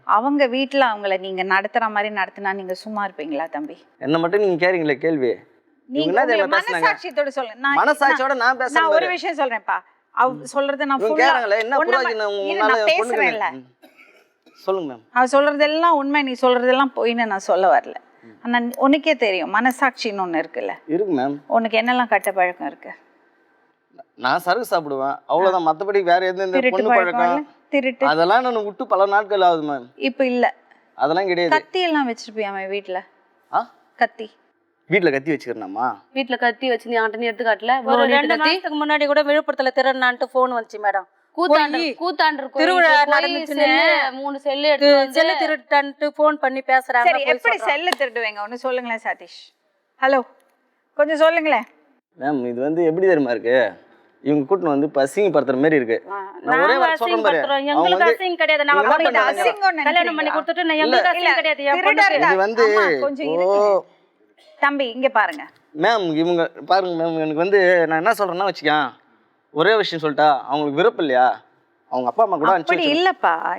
அவங்க வீட்டுல அவங்கள நீங்க நடத்துற மாதிரி நடத்தினா நீங்க சும்மா இருப்பீங்களா தம்பி? என்ன மட்டும் நீங்க கேறீங்களே கேள்வி. நீங்க மனசாட்சியோட சொல்லுங்க. மனசாட்சியோட நான் பேசுறேன். நான் ஒரு விஷயம் சொல்றேன்ப்பா. அவ சொல்றத நான் ஃபுல்லா கேறங்களே என்ன புரோஜனம் உங்களால பேசுறேன்ல. சொல்லுங்க மேம். அவ சொல்றதெல்லாம் உண்மை, நீ சொல்றதெல்லாம் பொய்ன்னு நான் சொல்ல வரல. ஆனா உனக்கே தெரியும் மனசாட்சின்னு ஒண்ணு இருக்குல்ல. இருக்கு மேம். உனக்கு என்னெல்லாம் கெட்ட பழக்கம் இருக்கு? நான் சரக்கு சாப்பிடுவேன் அவ்வளவுதான். மத்தபடி வேற எந்த பொண்ணு பழக்கம் திருட்டு அதெல்லாம் நான் விட்டு பல நாட்கள் ஆகுது மேம். இப்ப இல்ல. அதெல்லாம் கிடையாது. கத்தி எல்லாம் வச்சிருப்பியாமே வீட்டுல? கத்தி வீட்டுல கத்தி வச்சுக்கிறேனாமா? வீட்டுல கத்தி வச்சு நீ ஆண்டனி எடுத்து காட்டல. ஒரு 2 மாசத்துக்கு முன்னாடி கூட விழுப்புரத்துல திருநான்ட்டு போன் வந்துச்சு மேடம். கூத்தாண்டர் திருவிழா நடந்துச்சுன்னு 3 செல்லு எடுத்து செல்லு திருட்டான்ட்டு போன் பண்ணி பேசுறாங்க. சரி, எப்படி செல்ல திருடுவீங்க? ஒன்னு சொல்லுங்களேன் சதீஷ். ஹலோ, கொஞ்சம் சொல்லுங்களேன். மேம் இது எப்படி தெரியுமா இருக்கு? இவங்க கூட்டின்னு வந்து பசிங்கப்படுத்துற மாதிரி இருக்கு. நான் ஒரே வார்த்தை சொல்றேன் பாரு. எங்களுக்கு அசிங்கம் கிடையாது. நாங்க கல்யாணம் பண்ணி கொடுத்துட்டு எங்களுக்கு அசிங்கம் கிடையாது. இது கொஞ்சம் இருங்க தம்பி, இங்க பாருங்க மேம். இவங்க பாருங்க மேம், எனக்கு நான் என்ன சொல்றேன்னா வச்சுக்கேன், ஒரே விஷயம் சொல்லிட்டா அவங்களுக்கு விருப்பம் இல்லையா? அவங்க அப்பா அம்மா கூட அப்படி இல்லப்பா.